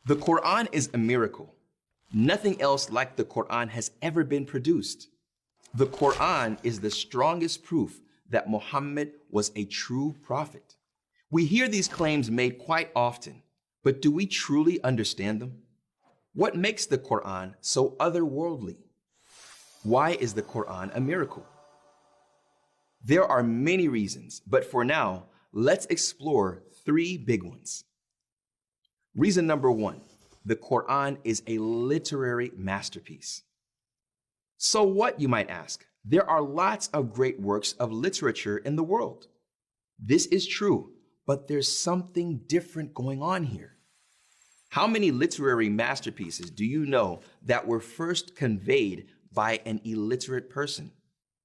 The Quran is a miracle. Nothing else like the Quran has ever been produced. The Quran is the strongest proof that Muhammad was a true prophet. We hear these claims made quite often, but do we truly understand them? What makes the Quran so otherworldly? Why is the Quran a miracle? There are many reasons, but for now, let's explore three big ones. Reason number one, the Quran is a literary masterpiece. So what, you might ask? There are lots of great works of literature in the world. This is true, but there's something different going on here. How many literary masterpieces do you know that were first conveyed by an illiterate person?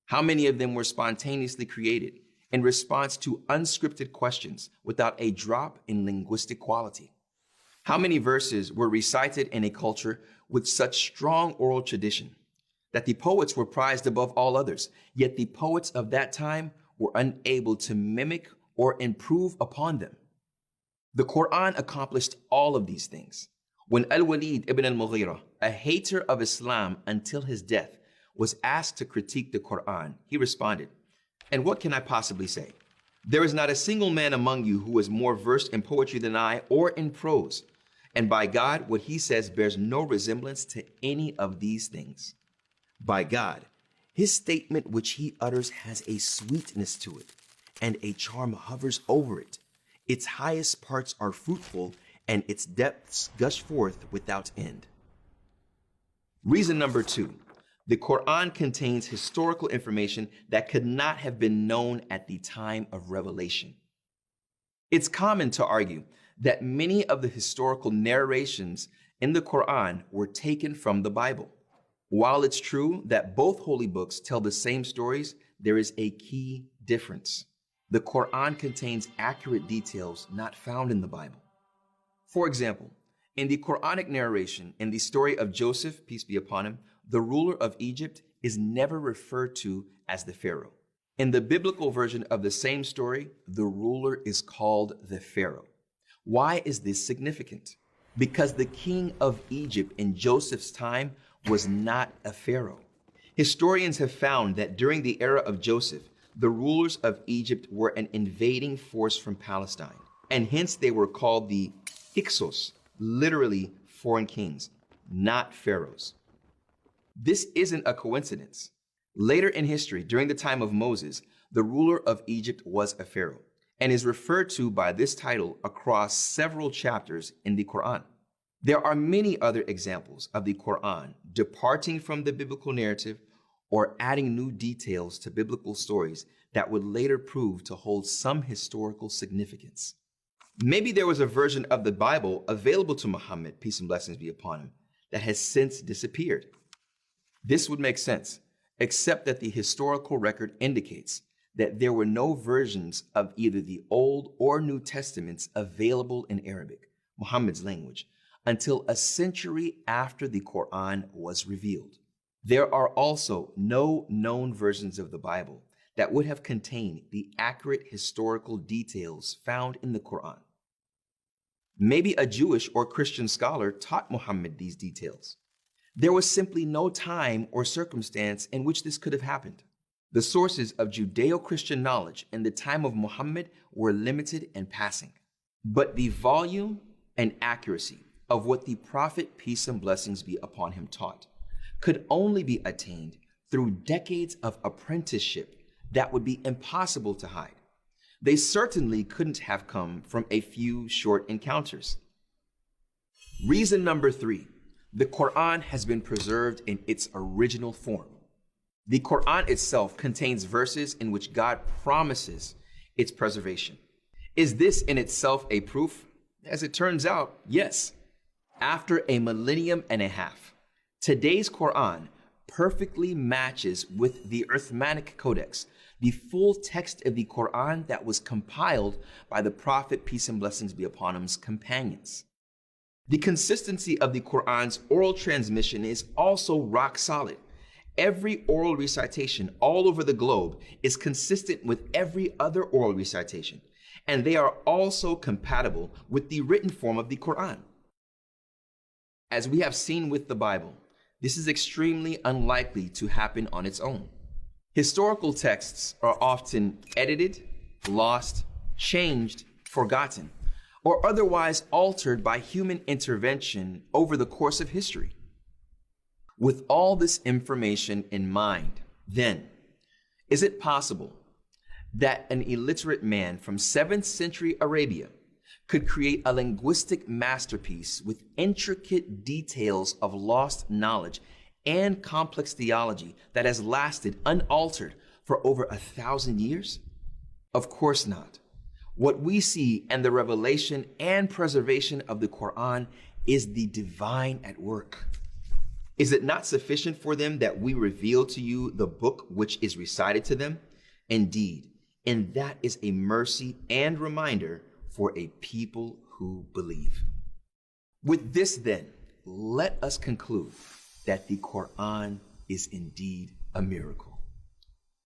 How many of them were spontaneously created in response to unscripted questions without a drop in linguistic quality? How many verses were recited in a culture with such strong oral tradition that the poets were prized above all others, yet the poets of that time were unable to mimic or improve upon them? The Quran accomplished all of these things. When Al-Walid ibn al-Mughira, a hater of Islam until his death, was asked to critique the Quran, he responded, "And what can I possibly say? There is not a single man among you who is more versed in poetry than I or in prose. And by God, what he says bears no resemblance to any of these things. By God, his statement which he utters has a sweetness to it, and a charm hovers over it. Its highest parts are fruitful, and its depths gush forth without end." Reason number two, the Quran contains historical information that could not have been known at the time of revelation. It's common to argue that many of the historical narrations in the Quran were taken from the Bible. While it's true that both holy books tell the same stories, there is a key difference. The Quran contains accurate details not found in the Bible. For example, in the Quranic narration, in the story of Joseph, peace be upon him, the ruler of Egypt is never referred to as the Pharaoh. In the biblical version of the same story, the ruler is called the Pharaoh. Why is this significant? Because the king of Egypt in Joseph's time was not a pharaoh. Historians have found that during the era of Joseph, the rulers of Egypt were an invading force from Palestine, and hence they were called the Hyksos, literally foreign kings, not pharaohs. This isn't a coincidence. Later in history, during the time of Moses, the ruler of Egypt was a pharaoh and is referred to by this title across several chapters in the Quran. There are many other examples of the Quran departing from the biblical narrative or adding new details to biblical stories that would later prove to hold some historical significance. Maybe there was a version of the Bible available to Muhammad, peace and blessings be upon him, that has since disappeared. This would make sense, except that the historical record indicates that there were no versions of either the Old or New Testaments available in Arabic, Muhammad's language, until a century after the Quran was revealed. There are also no known versions of the Bible that would have contained the accurate historical details found in the Quran. Maybe a Jewish or Christian scholar taught Muhammad these details. There was simply no time or circumstance in which this could have happened. The sources of Judeo-Christian knowledge in the time of Muhammad were limited and passing. But the volume and accuracy of what the Prophet, peace and blessings be upon him, taught could only be attained through decades of apprenticeship that would be impossible to hide. They certainly couldn't have come from a few short encounters. Reason number three, the Quran has been preserved in its original form. The Quran itself contains verses in which God promises its preservation. Is this in itself a proof? As it turns out, yes. After a millennium and a half, today's Quran perfectly matches with the Uthmanic Codex, the full text of the Quran that was compiled by the Prophet, peace and blessings be upon him's companions. The consistency of the Quran's oral transmission is also rock solid. Every oral recitation all over the globe is consistent with every other oral recitation, and they are also compatible with the written form of the Quran. As we have seen with the Bible, this is extremely unlikely to happen on its own. Historical texts are often edited, lost, changed, forgotten, or otherwise altered by human intervention over the course of history. With all this information in mind, then, is it possible that an illiterate man from 7th century Arabia could create a linguistic masterpiece with intricate details of lost knowledge and complex theology that has lasted unaltered for over 1,000 years? Of course not. What we see in the revelation and preservation of the Quran is the divine at work. Is it not sufficient for them that we reveal to you the book which is recited to them? Indeed, and that is a mercy and reminder for a people who believe. With this then, let us conclude that the Quran is indeed a miracle.